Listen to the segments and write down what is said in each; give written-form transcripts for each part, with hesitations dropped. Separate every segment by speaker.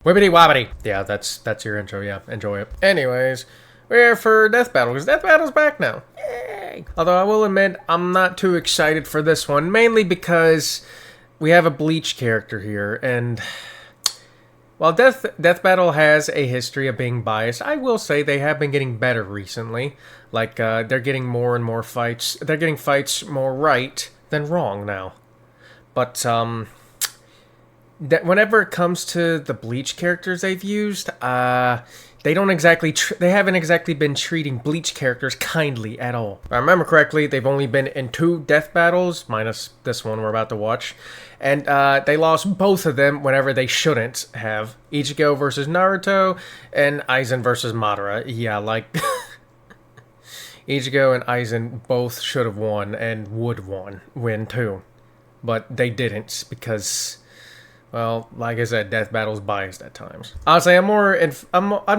Speaker 1: Wibbity wobbity. Yeah, that's your intro. Yeah, enjoy it. Anyways, we're here for Death Battle, because Death Battle's back now. Yay! Although I will admit, I'm not too excited for this one, mainly because we have a Bleach character here, and while Death Battle has a history of being biased, I will say they have been getting better recently. Like, they're getting more and more fights. They're getting fights more right than wrong now. But, whenever it comes to the Bleach characters they've used, they don't exactly they haven't exactly been treating Bleach characters kindly at all. If I remember correctly, they've only been in 2 death battles, minus this one we're about to watch, and they lost both of them whenever they shouldn't have. Ichigo versus Naruto, and Aizen versus Madara. Yeah, like Ichigo and Aizen both should have won and would win too, but they didn't because, well, like I said, Death Battle's biased at times. Honestly, I'm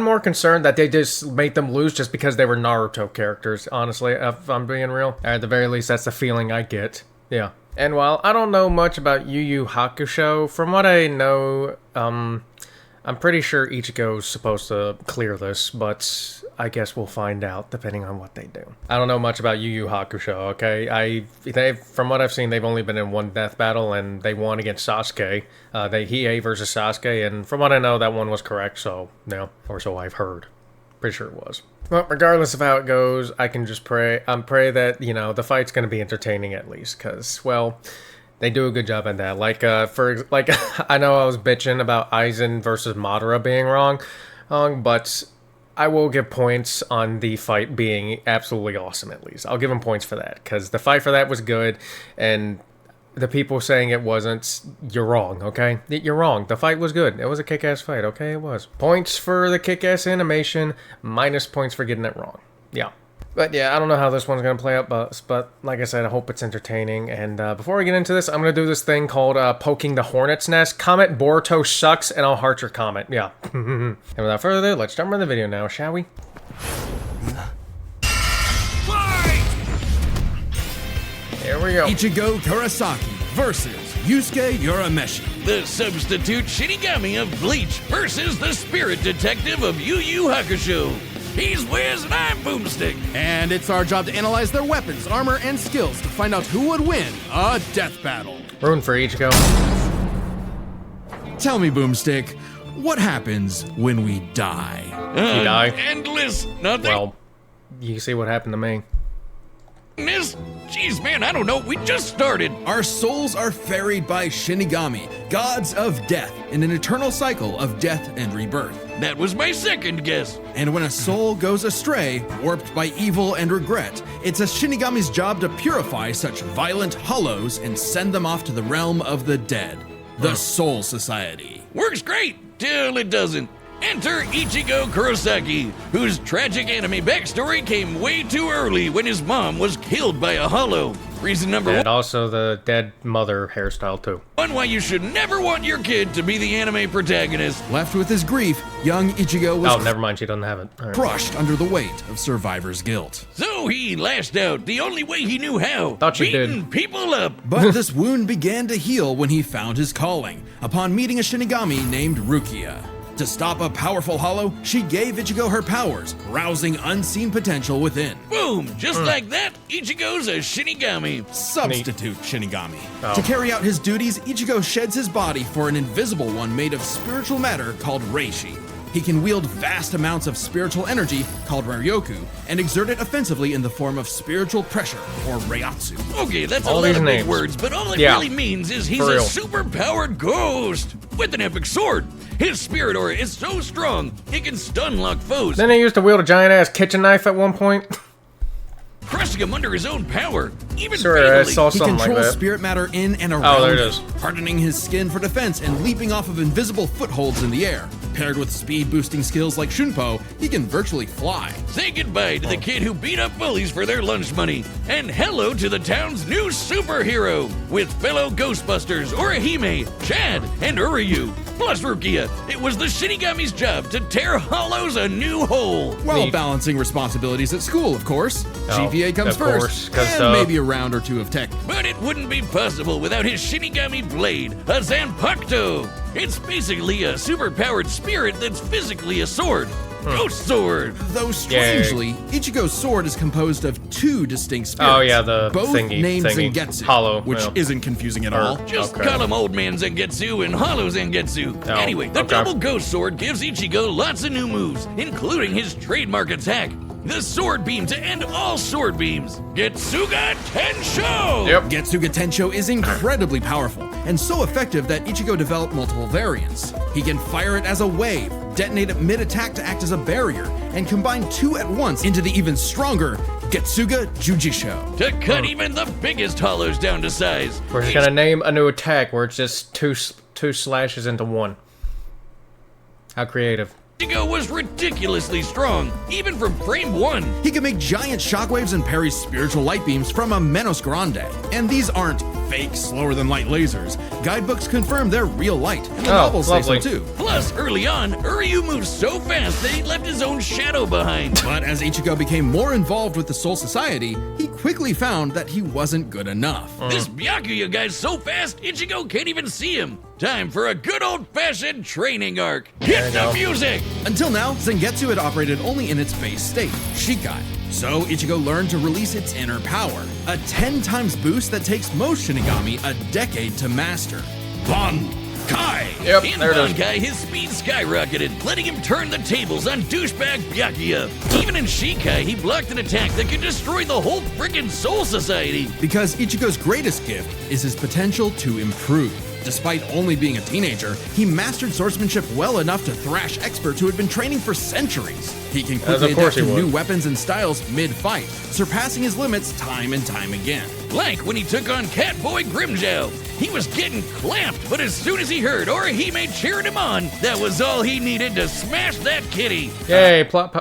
Speaker 1: more concerned that they just made them lose just because they were Naruto characters, honestly, if I'm being real. At the very least, that's the feeling I get. Yeah. And while I don't know much about Yu Yu Hakusho, from what I know, I'm pretty sure Ichigo's supposed to clear this, but I guess we'll find out depending on what they do. I don't know much about Yu Yu Hakusho, okay? From what I've seen, they've only been in 1 death battle, and they won against Sasuke. Hiei versus Sasuke, and from what I know, that one was correct, so, no, or so I've heard. Pretty sure it was. Well, regardless of how it goes, I can just pray that, the fight's gonna be entertaining at least, because, well, they do a good job at that. I know I was bitching about Aizen versus Madara being wrong, but I will give points on the fight being absolutely awesome at least. I'll give them points for that, because the fight for that was good, and the people saying it wasn't, you're wrong, okay? You're wrong. The fight was good. It was a kick-ass fight, okay? It was. Points for the kick-ass animation, minus points for getting it wrong. Yeah. But yeah, I don't know how this one's going to play out, but like I said, I hope it's entertaining. And before we get into this, I'm going to do this thing called poking the hornet's nest. Comment Boruto sucks, and I'll heart your comment. Yeah. And without further ado, let's jump into the video now, shall we? Here we go.
Speaker 2: Ichigo Kurosaki versus Yusuke Urameshi.
Speaker 3: The substitute Shinigami of Bleach versus the spirit detective of Yu Yu Hakusho. He's Wiz and I'm Boomstick.
Speaker 2: And it's our job to analyze their weapons, armor, and skills to find out who would win a death battle.
Speaker 1: Rooting for Ichigo.
Speaker 2: Tell me, Boomstick, what happens when we die?
Speaker 1: You die?
Speaker 3: Endless nothing.
Speaker 1: Well, you see what happened to me.
Speaker 3: Jeez, man, I don't know. We just started.
Speaker 2: Our souls are ferried by Shinigami, gods of death, in an eternal cycle of death and rebirth.
Speaker 3: That was my second guess.
Speaker 2: And when a soul goes astray, warped by evil and regret, it's a Shinigami's job to purify such violent hollows and send them off to the realm of the dead, the Soul Society.
Speaker 3: Works great, till it doesn't. Enter Ichigo Kurosaki, whose tragic anime backstory came way too early when his mom was killed by a hollow. Reason number 1.
Speaker 1: And also the dead mother hairstyle too.
Speaker 3: Why you should never want your kid to be the anime protagonist.
Speaker 2: Left with his grief, young Ichigo was
Speaker 1: never mind, she doesn't have it. Right.
Speaker 2: Crushed under the weight of survivor's guilt.
Speaker 3: So he lashed out the only way he knew how.
Speaker 1: Thought you
Speaker 3: beating
Speaker 1: did.
Speaker 3: people up.
Speaker 2: But this wound began to heal when he found his calling, upon meeting a Shinigami named Rukia. To stop a powerful hollow, she gave Ichigo her powers, rousing unseen potential within.
Speaker 3: Boom! Just like that, Ichigo's a Shinigami.
Speaker 2: Substitute Shinigami.
Speaker 1: Oh.
Speaker 2: To carry out his duties, Ichigo sheds his body for an invisible one made of spiritual matter called Reishi. He can wield vast amounts of spiritual energy, called Ryoku, and exert it offensively in the form of spiritual pressure, or Reiatsu.
Speaker 3: Okay, that's
Speaker 1: all
Speaker 3: a lot
Speaker 1: these
Speaker 3: of big
Speaker 1: names.
Speaker 3: words, but all it
Speaker 1: Yeah.
Speaker 3: really means is he's
Speaker 1: For
Speaker 3: a
Speaker 1: real.
Speaker 3: super-powered ghost with an epic sword. His spirit aura is so strong, it can stun-lock foes,
Speaker 1: Then he used to wield a giant-ass kitchen knife at one point.
Speaker 3: crushing him under his own power, even
Speaker 1: Sure, I
Speaker 3: fatally.
Speaker 1: saw
Speaker 2: He
Speaker 1: something like
Speaker 2: controls
Speaker 1: that.
Speaker 2: spirit matter in and around
Speaker 1: Oh, there it
Speaker 2: him,
Speaker 1: is.
Speaker 2: hardening his skin for defense and leaping off of invisible footholds in the air. Paired with speed-boosting skills like Shunpo, he can virtually fly.
Speaker 3: Say goodbye to the kid who beat up bullies for their lunch money, and hello to the town's new superhero, with fellow Ghostbusters Orihime, Chad, and Uryu. Plus Rukia, it was the Shinigami's job to tear hollows a new hole.
Speaker 2: While
Speaker 1: Neat.
Speaker 2: balancing responsibilities at school, of course.
Speaker 1: Oh,
Speaker 2: GPA comes
Speaker 1: of course,
Speaker 2: first,
Speaker 1: 'cause,
Speaker 2: and maybe a round or 2 of tech.
Speaker 3: But it wouldn't be possible without his Shinigami blade, a Zanpakuto. It's basically a superpowered spirit that's physically a sword. Ghost sword!
Speaker 2: Though strangely, Ichigo's sword is composed of 2 distinct spirits.
Speaker 1: Oh yeah, the
Speaker 2: both named
Speaker 1: thingy.
Speaker 2: Zangetsu,
Speaker 1: Hollow,
Speaker 2: which
Speaker 1: yeah.
Speaker 2: isn't confusing at all.
Speaker 3: Just
Speaker 1: Okay.
Speaker 3: call him Old Man Zangetsu and Hollow Zangetsu.
Speaker 1: Oh,
Speaker 3: Anyway, the
Speaker 1: okay.
Speaker 3: double ghost sword gives Ichigo lots of new moves, including his trademark attack, the sword beam to end all sword beams. Getsuga Tensho!
Speaker 1: Yep.
Speaker 2: Getsuga Tensho is incredibly powerful, and so effective that Ichigo developed multiple variants. He can fire it as a wave, detonate it mid-attack to act as a barrier, and combine 2 at once into the even stronger Getsuga Jujisho.
Speaker 3: To cut even the biggest hollows down to size.
Speaker 1: We're just gonna name a new attack where it's just two slashes into one. How creative.
Speaker 3: Ichigo was ridiculously strong, even from frame 1.
Speaker 2: He can make giant shockwaves and parry spiritual light beams from a Menos Grande. And these aren't fake, slower-than-light lasers. Guidebooks confirm they're real light, and the novels
Speaker 1: lovely.
Speaker 2: say so too.
Speaker 3: Plus, early on, Uryu moved so fast that he left his own shadow behind.
Speaker 2: But as Ichigo became more involved with the Soul Society, he quickly found that he wasn't good enough.
Speaker 3: This Byakuya guy's so fast, Ichigo can't even see him. Time for a good old-fashioned training arc. Hit the music!
Speaker 2: Until now, Zangetsu had operated only in its base state, Shikai. So Ichigo learned to release its inner power, a 10 times boost that takes most Shinigami a decade to master. Bankai!
Speaker 1: Yep,
Speaker 3: In
Speaker 1: there it is.
Speaker 3: Bankai, his speed skyrocketed, letting him turn the tables on douchebag Byakuya. Even in Shikai, he blocked an attack that could destroy the whole frickin' Soul Society.
Speaker 2: Because Ichigo's greatest gift is his potential to improve. Despite only being a teenager, he mastered swordsmanship well enough to thrash experts who had been training for centuries. He can quickly
Speaker 1: of course
Speaker 2: adapt to
Speaker 1: he would.
Speaker 2: new weapons and styles mid-fight, surpassing his limits time and time again.
Speaker 3: Like when he took on Catboy Grimjow. He was getting clamped, but as soon as he heard Orihime cheering him on, that was all he needed to smash that kitty.
Speaker 1: Yay, plot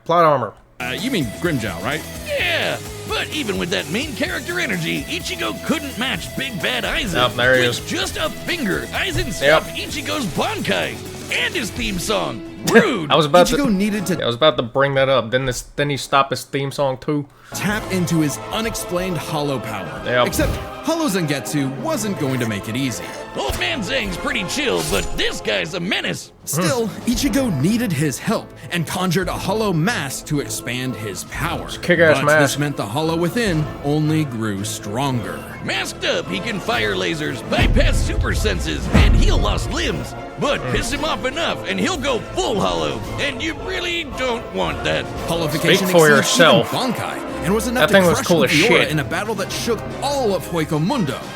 Speaker 1: armor.
Speaker 2: You mean Grimjow, right?
Speaker 3: Yeah, but even with that main character energy, Ichigo couldn't match Big Bad Aizen.
Speaker 1: Yep, there he
Speaker 3: With
Speaker 1: is.
Speaker 3: just a finger, Aizen stopped Ichigo's Bankai and his theme song. Rude!
Speaker 1: I was about
Speaker 2: Ichigo
Speaker 1: to
Speaker 2: needed to
Speaker 1: bring that up. Then he stopped his theme song too.
Speaker 2: tap into his unexplained hollow power.
Speaker 1: Yep.
Speaker 2: Except Hollow Zangetsu wasn't going to make it easy.
Speaker 3: Old Man Zang's pretty chill, but this guy's a menace.
Speaker 2: Still, Ichigo needed his help and conjured a hollow mask to expand his power.
Speaker 1: kick-ass
Speaker 2: But
Speaker 1: mask.
Speaker 2: this meant the hollow within only grew stronger.
Speaker 3: Masked up, he can fire lasers, bypass super senses, and heal lost limbs. But piss him off enough, and he'll go full hollow. And you really don't want that.
Speaker 2: Hollowification
Speaker 1: Speak for
Speaker 2: exceeds
Speaker 1: yourself.
Speaker 2: even Bankai, and was enough
Speaker 1: That thing
Speaker 2: to
Speaker 1: was
Speaker 2: crush
Speaker 1: cool as
Speaker 2: Meteora
Speaker 1: shit.
Speaker 2: in a battle that shook all of Hueco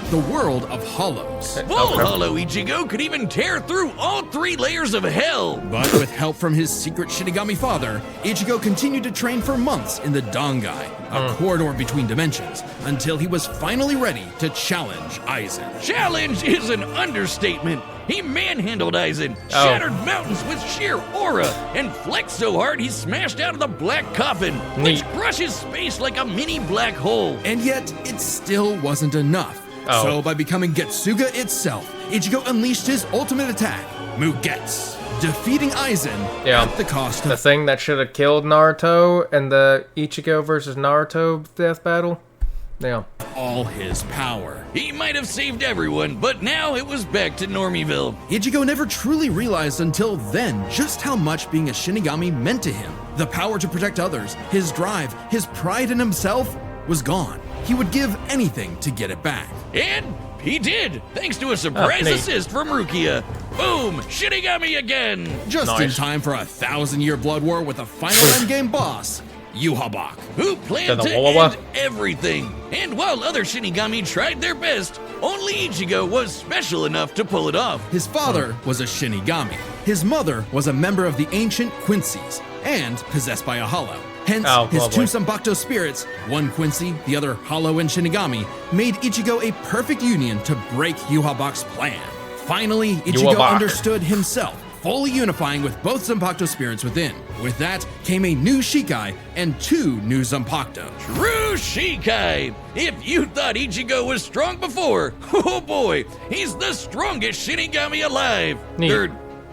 Speaker 2: the world of hollows.
Speaker 3: Full hollow Ichigo could even tear through all 3 layers of hell.
Speaker 2: But with help from his secret Shinigami father, Ichigo continued to train for months in the Dangai, a corridor between dimensions, until he was finally ready to challenge Aizen.
Speaker 3: Challenge is an understatement. He manhandled Aizen, shattered mountains with sheer aura, and flexed so hard he smashed out of the black coffin, which
Speaker 1: Neat.
Speaker 3: crushes space like a mini black hole.
Speaker 2: And yet, it still wasn't enough.
Speaker 1: Oh.
Speaker 2: So by becoming Getsuga itself, Ichigo unleashed his ultimate attack, Mugetsu, defeating Aizen
Speaker 1: Yeah.
Speaker 2: at the cost
Speaker 1: The
Speaker 2: of
Speaker 1: thing that should have killed Naruto and the Ichigo versus Naruto death battle. Yeah.
Speaker 2: all his power.
Speaker 3: He might have saved everyone, but now it was back to Normieville.
Speaker 2: Ichigo never truly realized until then just how much being a Shinigami meant to him. The power to protect others, his drive, his pride in himself was gone. He would give anything to get it back.
Speaker 3: And he did, thanks to a surprise
Speaker 1: neat.
Speaker 3: assist from Rukia. Boom! Shinigami again!
Speaker 2: Just in
Speaker 1: Nice.
Speaker 2: time for a 1,000-year blood war with a final endgame boss, Yuhabak.
Speaker 3: Who planned
Speaker 1: To the
Speaker 3: to
Speaker 1: Wawa?
Speaker 3: end everything. And while other Shinigami tried their best, only Ichigo was special enough to pull it off.
Speaker 2: His father was a Shinigami. His mother was a member of the ancient Quincy's and possessed by a Hollow. Hence,
Speaker 1: Oh,
Speaker 2: his
Speaker 1: lovely.
Speaker 2: 2 Sanbakuto spirits, one Quincy, the other Hollow and Shinigami, made Ichigo a perfect union to break Yuhabak's plan. Finally, Ichigo
Speaker 1: Yuhabak.
Speaker 2: understood himself, fully unifying with both Zanpakuto spirits within. With that came a new Shikai and 2 new Zanpakuto.
Speaker 3: True Shikai! If you thought Ichigo was strong before, oh boy, he's the strongest Shinigami alive.
Speaker 1: Neat.
Speaker 3: Or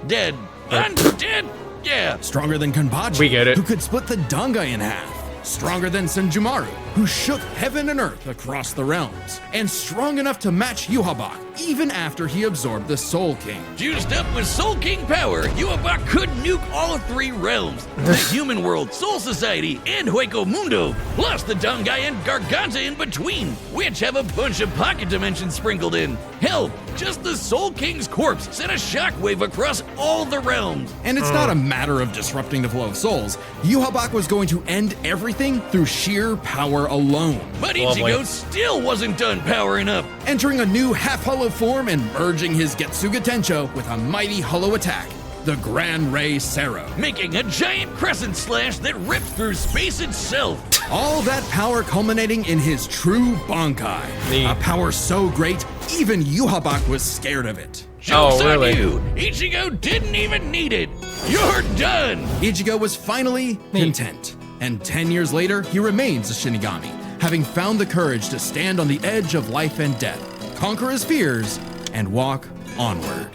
Speaker 3: dead. Undead? Yeah.
Speaker 2: Stronger than Kanbaji,
Speaker 1: We get it.
Speaker 2: who could split the Dangai in half. Stronger than Senjumaru, who shook heaven and earth across the realms. And strong enough to match Yuhabak, even after he absorbed the Soul King.
Speaker 3: Juiced up with Soul King power, Yuabak could nuke all 3 realms. The human world, Soul Society, and Hueco Mundo, plus the Dongai and Garganta in between, which have a bunch of pocket dimensions sprinkled in. Hell, just the Soul King's corpse sent a shockwave across all the realms.
Speaker 2: And it's not a matter of disrupting the flow of souls. Yuhabak was going to end everything through sheer power alone.
Speaker 3: But
Speaker 1: Lovely.
Speaker 3: Ichigo still wasn't done powering up.
Speaker 2: Entering a new half-hollow form and merging his Getsuga Tencho with a mighty hollow attack, the Gran Ray Sero.
Speaker 3: Making a giant crescent slash that ripped through space itself.
Speaker 2: All that power culminating in his true Bankai.
Speaker 1: Neat.
Speaker 2: A power so great, even Yuhabak was scared of it.
Speaker 3: Joke's
Speaker 1: really?
Speaker 3: on you! Ichigo didn't even need it! You're done!
Speaker 2: Ichigo was finally content. And 10 years later, he remains a Shinigami, having found the courage to stand on the edge of life and death, conquer his fears, and walk onward.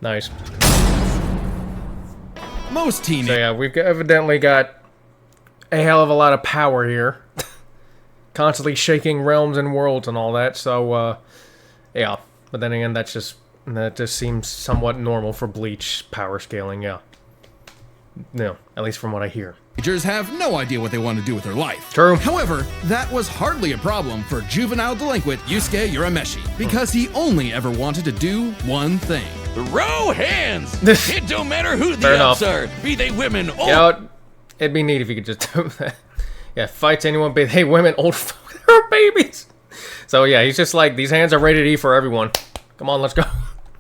Speaker 1: Nice.
Speaker 2: Most
Speaker 1: So
Speaker 2: teenagers.
Speaker 1: yeah, we've evidently got a hell of a lot of power here. Constantly shaking realms and worlds and all that, so, yeah. But then again, that just seems somewhat normal for Bleach power scaling, yeah. No, at least from what I hear.
Speaker 2: Teenagers have no idea what they want to do with their life.
Speaker 1: True.
Speaker 2: However, that was hardly a problem for juvenile delinquent Yusuke Urameshi, because he only ever wanted to do one thing.
Speaker 3: Throw hands! It don't matter who the
Speaker 1: Fair
Speaker 3: ups
Speaker 1: enough.
Speaker 3: are, be they women, old
Speaker 1: You know, it'd be neat if you could just do that. Yeah, fights anyone, be they women, old folk, or babies. So yeah, he's just like, these hands are ready to eat for everyone. Come on, let's go.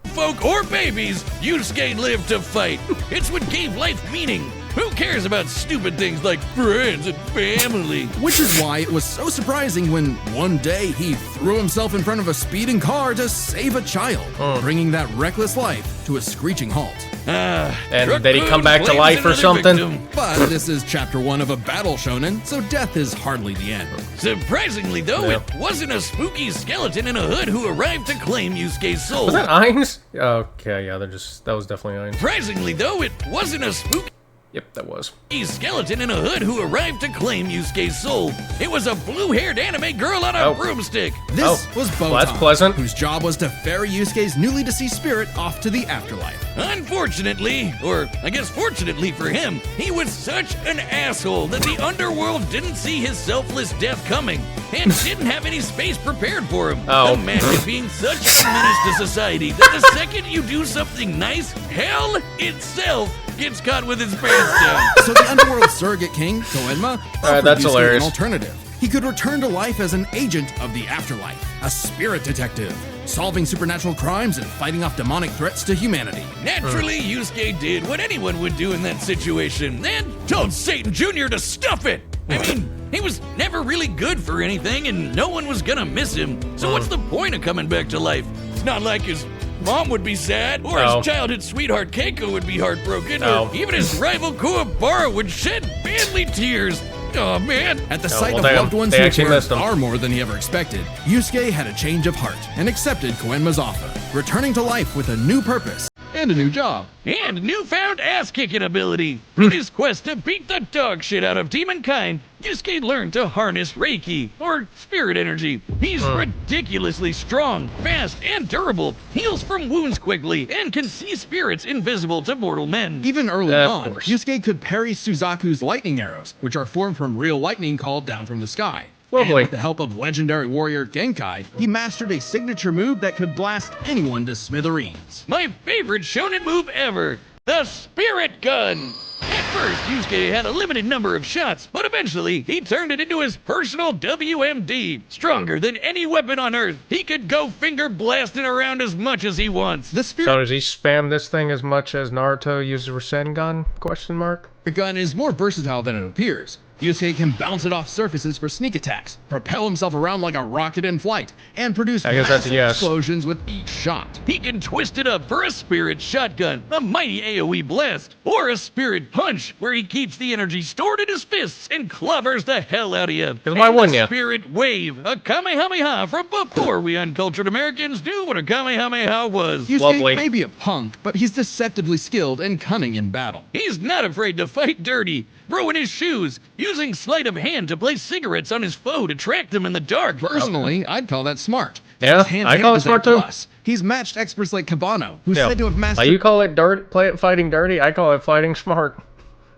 Speaker 3: folk or babies, Yusuke lived to fight. It's what gave life meaning. Who cares about stupid things like friends and family?
Speaker 2: Which is why it was so surprising when one day he threw himself in front of a speeding car to save a child, bringing that reckless life to a screeching halt.
Speaker 1: And did he come back to life or something?
Speaker 2: But this is chapter 1 of a battle shonen, so death is hardly the end.
Speaker 3: Surprisingly, though,
Speaker 1: Yeah.
Speaker 3: it wasn't a spooky skeleton in a hood who arrived to claim Yusuke's soul.
Speaker 1: Was that Ainz? Okay, yeah, that was definitely Ainz.
Speaker 3: Surprisingly, though, it wasn't a spooky
Speaker 1: Yep, that was.
Speaker 3: skeleton in a hood who arrived to claim Yusuke's soul. It was a blue-haired anime girl on a
Speaker 1: Oh.
Speaker 3: broomstick.
Speaker 2: This was Botan,
Speaker 1: well, that's pleasant.
Speaker 2: whose job was to ferry Yusuke's newly deceased spirit off to the afterlife.
Speaker 3: Unfortunately, or I guess fortunately for him, he was such an asshole that the underworld didn't see his selfless death coming and didn't have any space prepared for him.
Speaker 1: Oh.
Speaker 3: Imagine being such a menace to society that the second you do something nice, hell itself gets caught with its pants down.
Speaker 2: So the underworld surrogate king, Koenma, offered
Speaker 1: that's
Speaker 2: Yusuke
Speaker 1: hilarious.
Speaker 2: an alternative. He could return to life as an agent of the afterlife, a spirit detective, solving supernatural crimes and fighting off demonic threats to humanity.
Speaker 3: Naturally, Yusuke did what anyone would do in that situation, and told Satan Jr. to stuff it. I mean, he was never really good for anything, and no one was gonna miss him. So what's the point of coming back to life? It's not like his mom would be sad, or
Speaker 1: No.
Speaker 3: his childhood sweetheart Keiko would be heartbroken,
Speaker 1: No.
Speaker 3: or even his rival Kuwabara would shed manly tears. Oh man.
Speaker 2: At the
Speaker 1: Oh,
Speaker 2: sight
Speaker 1: well,
Speaker 2: of
Speaker 1: damn.
Speaker 2: loved ones
Speaker 1: They
Speaker 2: who
Speaker 1: actually
Speaker 2: were
Speaker 1: missed him.
Speaker 2: far more than he ever expected, Yusuke had a change of heart and accepted Koenma's offer, returning to life with a new purpose and a new job.
Speaker 3: And newfound ass-kicking ability. In his quest to beat the dog shit out of demonkind, Yusuke learned to harness Reiki, or spirit energy. He's ridiculously strong, fast, and durable, heals from wounds quickly, and can see spirits invisible to mortal men.
Speaker 2: Even early
Speaker 1: Of
Speaker 2: on,
Speaker 1: course.
Speaker 2: Yusuke could parry Suzaku's lightning arrows, which are formed from real lightning called down from the sky.
Speaker 1: Lovely.
Speaker 2: And with the help of legendary warrior Genkai, he mastered a signature move that could blast anyone to smithereens.
Speaker 3: My favorite shonen move ever, the Spirit Gun. At first, Yusuke had a limited number of shots, but eventually he turned it into his personal WMD. Stronger than any weapon on Earth, he could go finger blasting around as much as he wants.
Speaker 2: The
Speaker 1: So
Speaker 2: spirit
Speaker 1: does he spam this thing as much as Naruto uses Rasengan? Question mark.
Speaker 2: gun is more versatile than it appears. Yusuke can bounce it off surfaces for sneak attacks, propel himself around like a rocket in flight, and produce
Speaker 1: I guess that's a
Speaker 2: massive
Speaker 1: yes.
Speaker 2: explosions with each shot.
Speaker 3: He can twist it up for a Spirit Shotgun, a mighty AoE blast, or a Spirit Punch, where he keeps the energy stored in his fists and clovers the hell out of you.
Speaker 1: 'Cause why
Speaker 3: And
Speaker 1: wouldn't
Speaker 3: a
Speaker 1: ya?
Speaker 3: Spirit Wave, a Kamehameha from before we uncultured Americans knew what a Kamehameha was.
Speaker 2: Yusuke
Speaker 1: Lovely.
Speaker 2: may be a punk, but he's deceptively skilled and cunning in battle.
Speaker 3: He's not afraid to fight dirty, throwing his shoes, using sleight of hand to place cigarettes on his foe to track them in the dark.
Speaker 2: Personally, I'd call that smart.
Speaker 1: Yeah,
Speaker 2: His
Speaker 1: I call it
Speaker 2: is
Speaker 1: smart
Speaker 2: A+.
Speaker 1: too.
Speaker 2: He's matched experts like Cabano, who's
Speaker 1: Yeah.
Speaker 2: said to have mastered
Speaker 1: Like you call it fighting dirty. I call it fighting smart.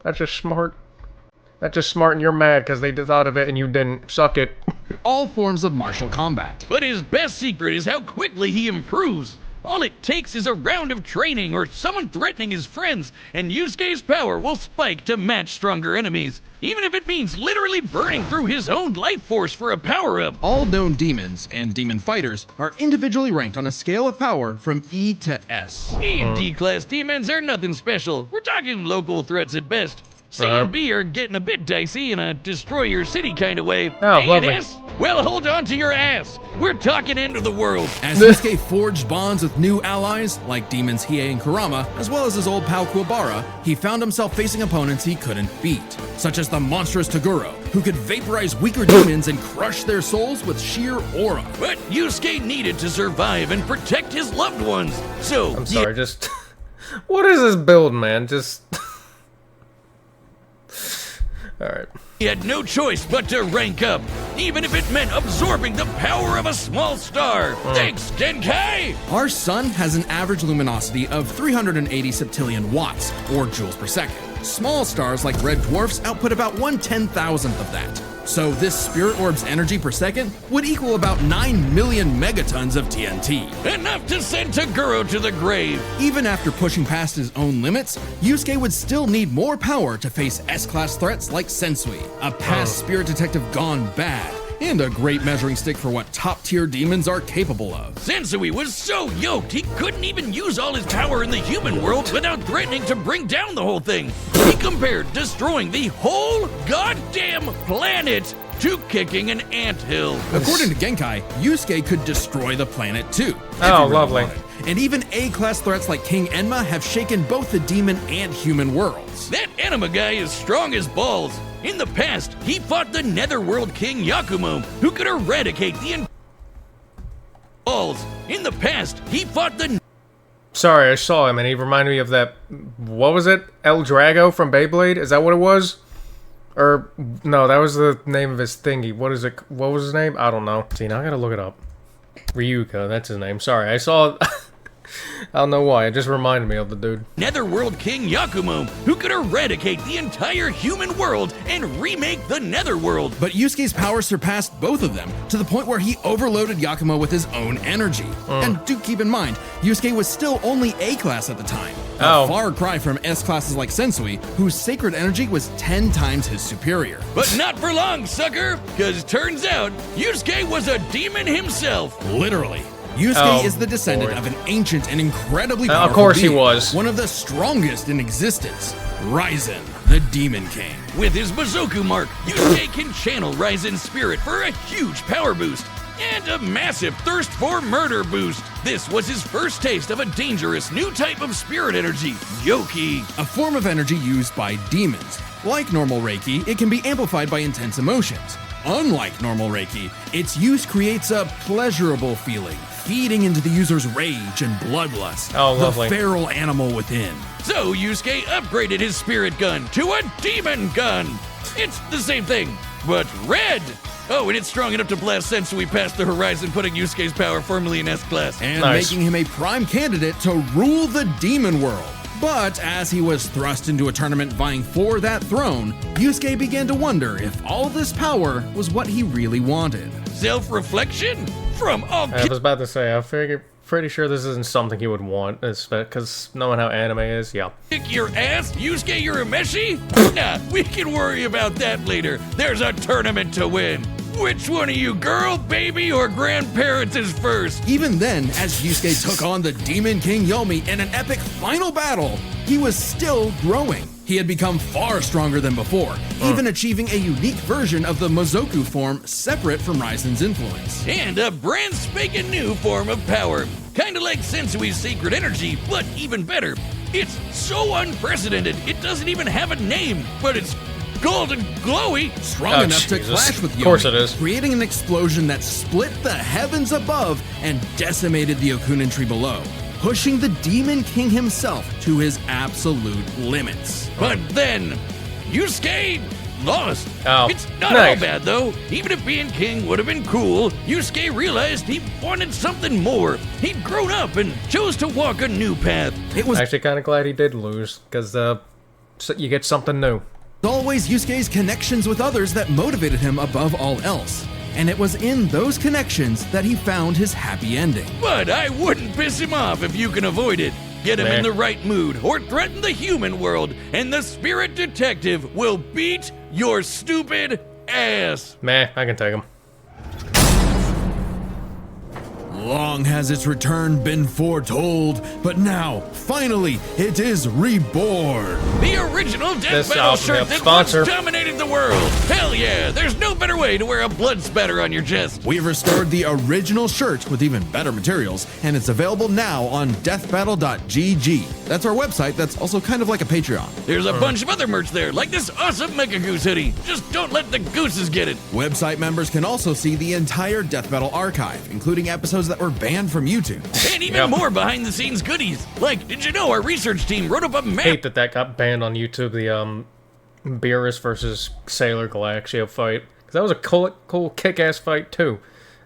Speaker 1: That's just smart. That's just smart, and you're mad because they thought of it and you didn't. Suck it.
Speaker 2: all forms of martial combat.
Speaker 3: But his best secret is how quickly he improves. All it takes is a round of training or someone threatening his friends, and Yusuke's power will spike to match stronger enemies, even if it means literally burning through his own life force for a power-up.
Speaker 2: All known demons and demon fighters are individually ranked on a scale of power from E to S.
Speaker 3: E and D class demons are nothing special. We're talking local threats at best. C and B are getting a bit dicey in a destroy your city kind of way.
Speaker 1: Oh,
Speaker 3: A
Speaker 1: lovely.
Speaker 3: and S? Well, hold on to your ass. We're talking end of the world.
Speaker 2: As Yusuke forged bonds with new allies, like demons Hiei and Kurama, as well as his old pal Kuwabara, he found himself facing opponents he couldn't beat, such as the monstrous Toguro, who could vaporize weaker demons and crush their souls with sheer aura.
Speaker 3: But Yusuke needed to survive and protect his loved ones. So,
Speaker 1: I'm sorry, just... What is this build, man? Just... Alright.
Speaker 3: he had no choice but to rank up, even if it meant absorbing the power of a small star. Thanks, Genkai!
Speaker 2: Our sun has an average luminosity of 380 septillion watts, or joules per second. Small stars like red dwarfs output about 1/10,000th of that. So this spirit orb's energy per second would equal about 9 million megatons of TNT.
Speaker 3: Enough to send Toguro to the grave.
Speaker 2: Even after pushing past his own limits, Yusuke would still need more power to face S-class threats like Sensui, a past spirit detective gone bad, and a great measuring stick for what top-tier demons are capable of.
Speaker 3: Sensui was so yoked he couldn't even use all his power in the human world without threatening to bring down the whole thing. He compared destroying the whole goddamn planet to kicking an anthill.
Speaker 2: According to Genkai, Yusuke could destroy the planet too. if he
Speaker 1: Oh,
Speaker 2: really
Speaker 1: lovely.
Speaker 2: wanted. And even A-class threats like King Enma have shaken both the demon and human worlds.
Speaker 3: That anima guy is strong as balls. In the past, he fought the Netherworld King Yakumo, who could eradicate the balls. In the past, he fought the
Speaker 1: Sorry, I saw him and he reminded me of that... What was it? El Drago from Beyblade? Is that what it was? Or... No, that was the name of his thingy. What is it? What was his name? I don't know. See, now I gotta look it up. Ryuka, that's his name. Sorry, I saw... I don't know why, it just reminded me of the dude.
Speaker 3: Netherworld King Yakumo, who could eradicate the entire human world and remake the Netherworld.
Speaker 2: But Yusuke's power surpassed both of them, to the point where he overloaded Yakumo with his own energy. And do keep in mind, Yusuke was still only A-class at the time. A far cry from S-classes like Sensui, whose sacred energy was 10 times his superior.
Speaker 3: But not for long, sucker, because turns out Yusuke was a demon himself.
Speaker 2: Literally. Yusuke
Speaker 1: Oh,
Speaker 2: is the descendant
Speaker 1: boy.
Speaker 2: of an ancient and incredibly
Speaker 1: Of
Speaker 2: powerful
Speaker 1: course he
Speaker 2: being,
Speaker 1: was.
Speaker 2: one of the strongest in existence, Ryzen, the Demon King.
Speaker 3: With his Mizoku mark, Yusuke can channel Raizen's spirit for a huge power boost and a massive thirst for murder boost. This was his first taste of a dangerous new type of spirit energy, Yoki.
Speaker 2: A form of energy used by demons. Like normal Reiki, it can be amplified by intense emotions. Unlike normal Reiki, its use creates a pleasurable feeling, feeding into the user's rage and bloodlust,
Speaker 1: Oh,
Speaker 2: the
Speaker 1: lovely.
Speaker 2: feral animal within.
Speaker 3: So Yusuke upgraded his spirit gun to a demon gun. It's the same thing, but red. Oh, and it's strong enough to blast Sensui past the horizon, putting Yusuke's power firmly in S-class.
Speaker 2: And
Speaker 1: Nice.
Speaker 2: making him a prime candidate to rule the demon world. But as he was thrust into a tournament vying for that throne, Yusuke began to wonder if all this power was what he really wanted.
Speaker 3: Self-reflection? From all
Speaker 1: I was about to say, I figured... Pretty sure this isn't something he would want, because knowing how anime is, yeah.
Speaker 3: kick your ass, Yusuke Urameshi? Nah, we can worry about that later. There's a tournament to win. Which one of you, girl, baby, or grandparents is first?
Speaker 2: Even then, as Yusuke took on the Demon King Yomi in an epic final battle, he was still growing. He had become far stronger than before, even achieving a unique version of the Mizoku form separate from Raizen's influence.
Speaker 3: And a brand spanking new form of power. Kinda like Sensui's sacred energy, but even better. It's so unprecedented, it doesn't even have a name, but it's golden glowy.
Speaker 2: Strong
Speaker 1: Oh,
Speaker 2: enough to
Speaker 1: Jesus.
Speaker 2: clash with Yomi,
Speaker 1: Of course it is.
Speaker 2: creating an explosion that split the heavens above and decimated the Okunin tree below, pushing the Demon King himself to his absolute limits.
Speaker 3: But then, Yusuke lost.
Speaker 1: Oh,
Speaker 3: It's not
Speaker 1: nice.
Speaker 3: all bad, though. Even if being king would have been cool, Yusuke realized he wanted something more. He'd grown up and chose to walk a new path.
Speaker 2: It was
Speaker 1: Actually, kind of glad he did lose, because so you get something new.
Speaker 2: always Yusuke's connections with others that motivated him above all else. And it was in those connections that he found his happy ending.
Speaker 3: But I wouldn't piss him off if you can avoid it. Get him in the right mood or threaten the human world, and the spirit detective will beat your stupid ass.
Speaker 1: Meh, I can take him.
Speaker 2: Long has its return been foretold, but now, finally, it is reborn.
Speaker 3: The original
Speaker 1: This
Speaker 3: deathbattle
Speaker 1: album,
Speaker 3: shirt
Speaker 1: yep,
Speaker 3: that
Speaker 1: sponsor.
Speaker 3: once dominated the world. Hell yeah, there's no better way to wear a blood spatter on your chest.
Speaker 2: We've restored the original shirt with even better materials, and it's available now on deathbattle.gg. That's our website that's also kind of like a Patreon.
Speaker 3: There's a bunch of other merch there, like this awesome Mecha Goose hoodie. Just don't let the gooses get it.
Speaker 2: Website members can also see the entire Death Battle archive, including episodes that were banned from YouTube.
Speaker 3: And even
Speaker 1: Yep.
Speaker 3: more behind-the-scenes goodies. Like, did you know our research team wrote up a map?
Speaker 1: Hate that got banned on YouTube, the Beerus versus Sailor Galaxia fight. 'Cause that was a cool kick-ass fight too.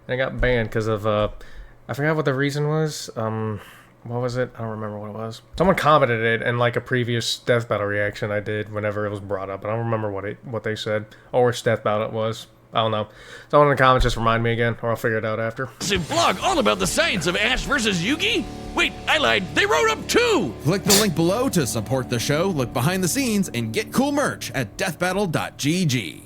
Speaker 1: And it got banned because of I forgot what the reason was. What was it? I don't remember what it was. Someone commented it in like a previous Death Battle reaction I did whenever it was brought up. I don't remember what they said or which Death Battle it was. I don't know. Someone in the comments just remind me again, or I'll figure it out after.
Speaker 3: Blog all about the science of Ash versus Yugi? Wait, I lied. They wrote up two.
Speaker 2: Click the link below to support the show, look behind the scenes, and get cool merch at deathbattle.gg.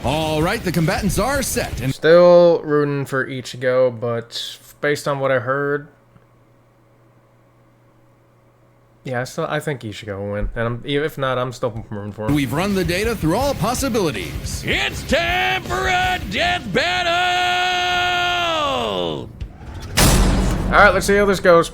Speaker 2: All right, the combatants are set, and
Speaker 1: Still rooting for Ichigo, but based on what I heard, yeah, I think Ichigo will win. And if not, I'm still rooting for him.
Speaker 2: we've run the data through all possibilities.
Speaker 3: It's time for a death battle!
Speaker 1: All right, let's see how this goes.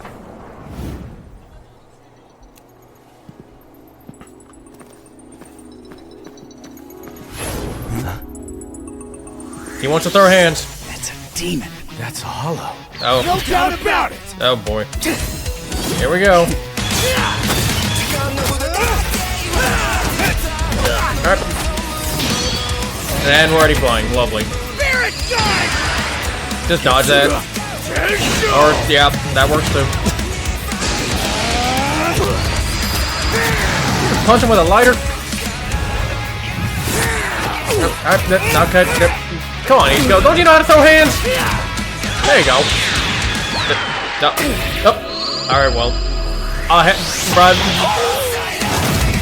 Speaker 1: He wants to throw hands.
Speaker 4: That's a demon. That's a hollow.
Speaker 1: Oh,
Speaker 4: No doubt about it.
Speaker 1: oh boy. Here we go. Alright. And we're already flying. Lovely. Just dodge that. Or, yeah, that works too. Punch him with a lighter. Okay. Come on, Ichigo. Don't you know how to throw hands? There you go. Oh. Alright, well.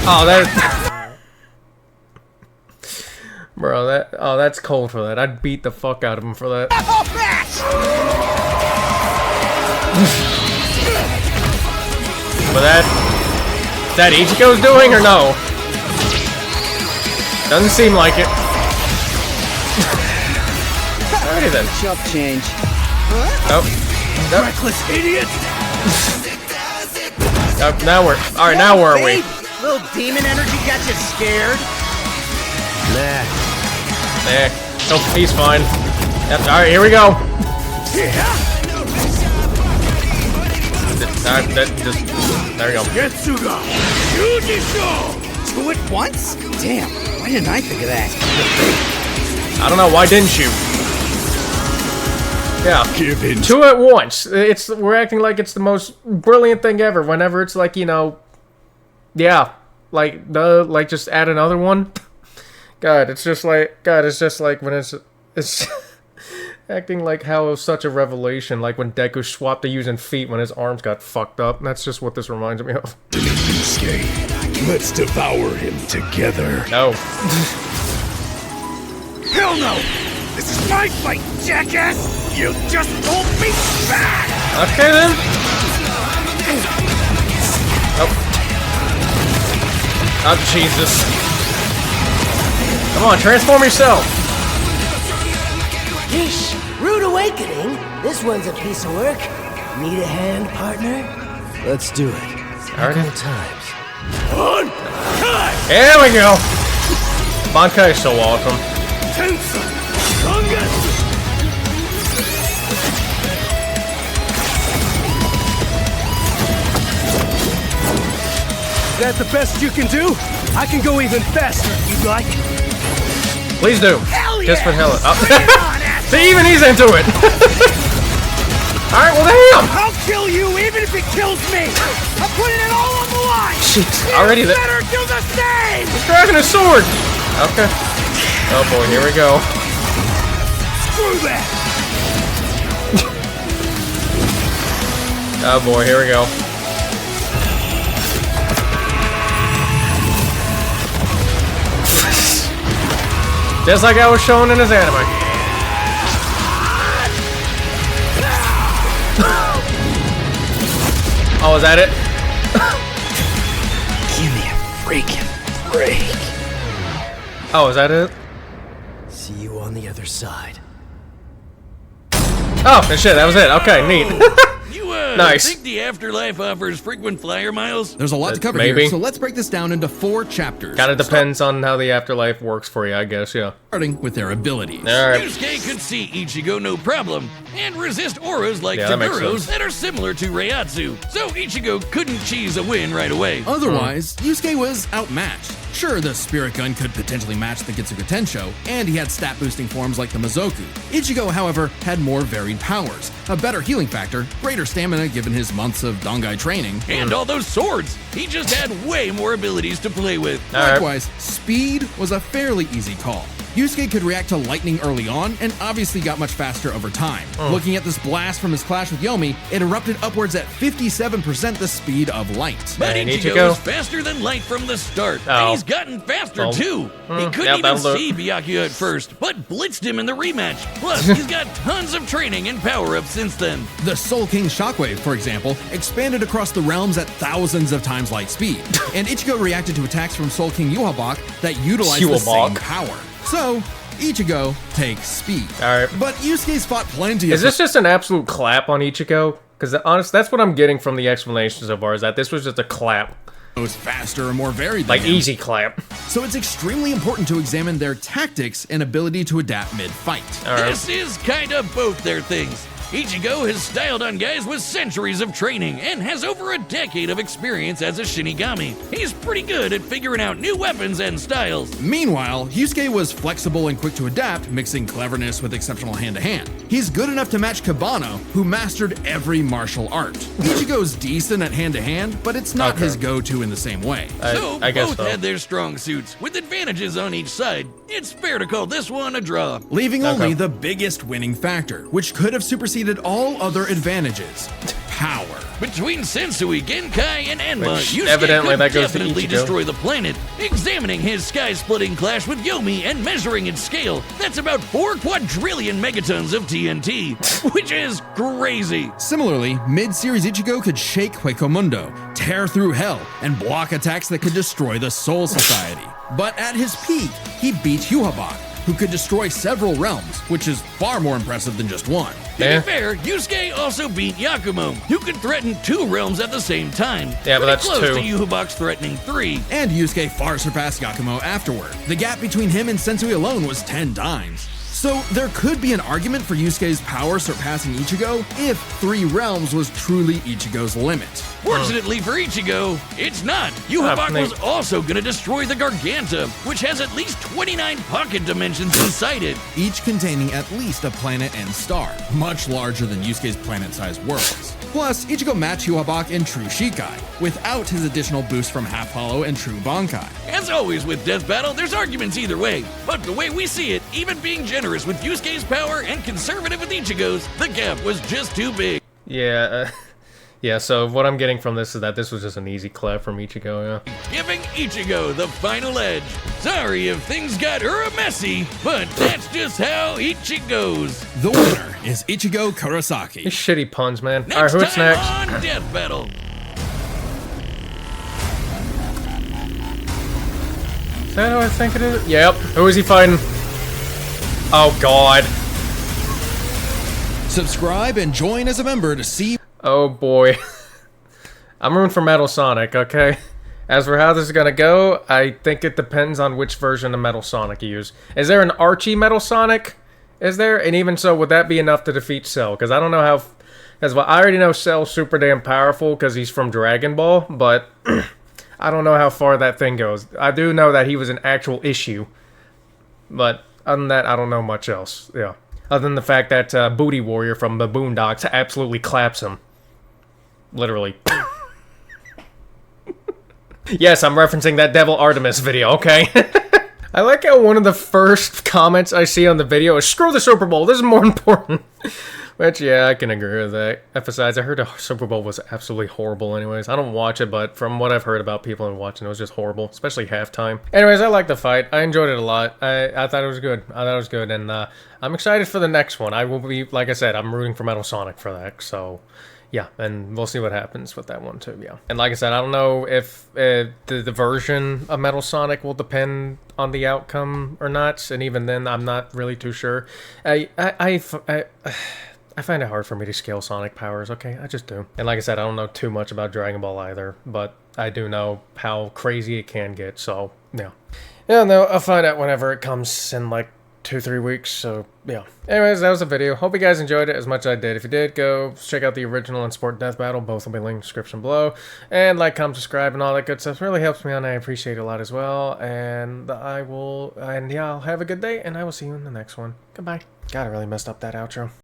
Speaker 1: Oh, that. Bro, that's cold for that. I'd beat the fuck out of him for that. But that Ichigo's doing or no? Doesn't seem like it. Alrighty then.
Speaker 4: Chump change.
Speaker 1: Oh. Nope.
Speaker 4: Reckless idiot.
Speaker 1: Oh, now we're alright. Now where are we?
Speaker 4: Little demon energy got you scared. Nah.
Speaker 1: Oh, he's fine. Yep. Alright, here we go. There we go.
Speaker 4: Getsuga. Two at once? Damn. Why didn't I think of that?
Speaker 1: I don't know. Why didn't you? Yeah.
Speaker 4: Give in.
Speaker 1: Two at once. We're acting like it's the most brilliant thing ever. Whenever it's like, yeah, like just add another one. God, it's just like when it's acting like how it was such a revelation, like when Deku swapped to using feet when his arms got fucked up. That's just what this reminds me of.
Speaker 5: Yusuke, let's devour him together.
Speaker 1: No.
Speaker 4: Hell no! This is my fight, jackass! You just won't be back!
Speaker 1: Okay then. Oh, Jesus. Come on, transform yourself.
Speaker 6: Yeesh, rude awakening. This one's a piece of work. Need a hand, partner? Let's do it.
Speaker 1: Alright.
Speaker 6: Times.
Speaker 1: Here we go. Bankai is so awesome.
Speaker 6: that the best you can do? I can go even faster if you'd like.
Speaker 1: Please do.
Speaker 4: Hell yeah!
Speaker 1: Just for hell. Oh.
Speaker 4: Bring it on, asshole!
Speaker 1: See, even he's into it. Alright, well damn!
Speaker 4: I'll kill you even if it kills me! I'm putting it all on the line!
Speaker 1: Shit, already
Speaker 4: You
Speaker 1: that.
Speaker 4: better do the same!
Speaker 1: He's dragging a sword! Okay. Oh boy, here we go.
Speaker 4: Screw that!
Speaker 1: Oh boy, here we go. Just like I was shown in his anime. Oh, is that it?
Speaker 6: Give me a freaking break.
Speaker 1: Oh, is that it?
Speaker 6: See you on the other side.
Speaker 1: Oh, shit, that was it. Okay, neat.
Speaker 3: You,
Speaker 1: Nice.
Speaker 3: think the afterlife offers frequent flyer miles?
Speaker 2: There's a lot to cover
Speaker 1: Maybe.
Speaker 2: here, so let's break this down into 4 chapters.
Speaker 1: Kind of depends on how the afterlife works for you, I guess, yeah.
Speaker 2: Starting with their abilities.
Speaker 1: Alright.
Speaker 3: Yusuke could see Ichigo no problem, and resist auras like
Speaker 1: Yeah, that makes
Speaker 3: Taguros
Speaker 1: sense.
Speaker 3: that are similar to Reiatsu, so Ichigo couldn't cheese a win right away.
Speaker 2: Otherwise, Yusuke was outmatched. Sure, the Spirit Gun could potentially match the Getsuga Tensho, and he had stat-boosting forms like the Mizoku. Ichigo, however, had more varied powers, a better healing factor, greater stamina given his months of Dongai training.
Speaker 3: And all those swords! He just had way more abilities to play with.
Speaker 1: Alright.
Speaker 2: Likewise, speed was a fairly easy call. Yusuke could react to lightning early on, and obviously got much faster over time. Looking at this blast from his clash with Yomi, it erupted upwards at 57% the speed of light.
Speaker 3: But
Speaker 1: And
Speaker 3: Ichigo
Speaker 1: Ichigo?
Speaker 3: is faster than light from the start,
Speaker 1: Oh.
Speaker 3: and he's gotten faster
Speaker 1: Oh.
Speaker 3: too. He couldn't
Speaker 1: yeah,
Speaker 3: even
Speaker 1: that'll do it.
Speaker 3: see Byakuya at first, but blitzed him in the rematch. Plus, he's got tons of training and power-ups since then.
Speaker 2: The Soul King Shockwave, for example, expanded across the realms at thousands of times light speed, and Ichigo reacted to attacks from Soul King Yuhabak that utilized the same
Speaker 1: Yuhabak.
Speaker 2: power. So, Ichigo takes speed.
Speaker 1: Alright.
Speaker 2: But Yusuke's fought plenty of
Speaker 1: Is this just an absolute clap on Ichigo? Because honestly, that's what I'm getting from the explanation so far, is that this was just a clap.
Speaker 2: foes faster and more varied than
Speaker 1: Like,
Speaker 2: him.
Speaker 1: easy clap.
Speaker 2: So it's extremely important to examine their tactics and ability to adapt mid-fight.
Speaker 1: Alright.
Speaker 3: This is kinda both their things. Ichigo has styled on guys with centuries of training and has over a decade of experience as a Shinigami. He's pretty good at figuring out new weapons and styles.
Speaker 2: Meanwhile, Yusuke was flexible and quick to adapt, mixing cleverness with exceptional hand-to-hand. He's good enough to match Kabano, who mastered every martial art. Ichigo's decent at hand-to-hand, but it's not
Speaker 1: Okay.
Speaker 2: his go-to in the same way.
Speaker 3: So
Speaker 1: I guess
Speaker 3: both
Speaker 1: so.
Speaker 3: had their strong suits, with advantages on each side. It's fair to call this one a draw.
Speaker 2: Leaving only
Speaker 1: Okay.
Speaker 2: the biggest winning factor, which could have superseded all other advantages: power.
Speaker 3: Between Sensui, Genkai, and Enma,
Speaker 1: Which
Speaker 3: Yusuke
Speaker 1: evidently
Speaker 3: could
Speaker 1: that goes to
Speaker 3: definitely
Speaker 1: Ichigo.
Speaker 3: destroy the planet. Examining his sky-splitting clash with Yomi and measuring its scale, that's about 4 quadrillion megatons of TNT, which is crazy.
Speaker 2: Similarly, mid-series Ichigo could shake Huecomundo, tear through hell, and block attacks that could destroy the Soul Society. But at his peak, he beat Yuhabak, who could destroy several realms, which is far more impressive than just one.
Speaker 3: To
Speaker 1: Yeah.
Speaker 3: be fair, Yusuke also beat Yakumo, who could threaten 2 realms at the same time.
Speaker 1: Yeah, but
Speaker 3: Pretty
Speaker 1: that's
Speaker 3: close
Speaker 1: 2.
Speaker 3: to Yuhabak's threatening 3.
Speaker 2: And Yusuke far surpassed Yakumo afterward. The gap between him and Sensui alone was 10 times. So there could be an argument for Yusuke's power surpassing Ichigo if 3 realms was truly Ichigo's limit.
Speaker 3: Fortunately for Ichigo, it's not. Yuhabak
Speaker 1: Nate.
Speaker 3: was also gonna destroy the Garganta, which has at least 29 pocket dimensions inside it.
Speaker 2: Each containing at least a planet and star, much larger than Yusuke's planet-sized worlds. Plus, Ichigo matched Yuhabak in True Shikai, without his additional boost from Half Hollow and True Bankai.
Speaker 3: As always with Death Battle, there's arguments either way. But the way we see it, even being generous with Yusuke's power and conservative with Ichigo's, the gap was just too big.
Speaker 1: Yeah, yeah, so what I'm getting from this is that this was just an easy clap from Ichigo, yeah.
Speaker 3: Giving Ichigo the final edge. Sorry if things got messy, but that's just how Ichigo's.
Speaker 2: The winner is Ichigo
Speaker 1: These
Speaker 2: Kurosaki.
Speaker 1: shitty puns, man.
Speaker 3: Next
Speaker 1: Alright, who's
Speaker 3: time
Speaker 1: next?
Speaker 3: on Death Battle.
Speaker 1: Is that who I think it is? Yep. Who is he fighting? Oh, God.
Speaker 2: Subscribe and join as a member to see.
Speaker 1: Oh, boy. I'm rooting for Metal Sonic, okay? As for how this is gonna go, I think it depends on which version of Metal Sonic you use. Is there an Archie Metal Sonic? Is there? And even so, would that be enough to defeat Cell? Because I don't know how... Because I already know Cell's super damn powerful because he's from Dragon Ball, but... I don't know how far that thing goes. I do know that he was an actual issue. But other than that, I don't know much else. Yeah. Other than the fact that Booty Warrior from the Boondocks absolutely claps him. Literally. Yes, I'm referencing that Devil Artemis video, okay? I like how one of the first comments I see on the video is, screw the Super Bowl, this is more important. Which, yeah, I can agree with that. Besides, I heard the Super Bowl was absolutely horrible anyways. I don't watch it, but from what I've heard about people and watching, it was just horrible. Especially halftime. Anyways, I like the fight. I enjoyed it a lot. I thought it was good. I thought it was good. And I'm excited for the next one. I will be, like I said, I'm rooting for Metal Sonic for that. So, yeah. And we'll see what happens with that one, too. Yeah. And like I said, I don't know if the version of Metal Sonic will depend on the outcome or not. And even then, I'm not really too sure. I find it hard for me to scale Sonic powers, okay? I just do. And like I said, I don't know too much about Dragon Ball either, but I do know how crazy it can get, so, yeah. Yeah, no, I'll find out whenever it comes in, like, 2-3 weeks, so, yeah. Anyways, that was the video. Hope you guys enjoyed it as much as I did. If you did, go check out the original and support Death Battle. Both will be linked in the description below. And like, comment, subscribe, and all that good stuff. It really helps me out, and I appreciate it a lot as well. And yeah, I'll have a good day, and I will see you in the next one. Goodbye. God, I really messed up that outro.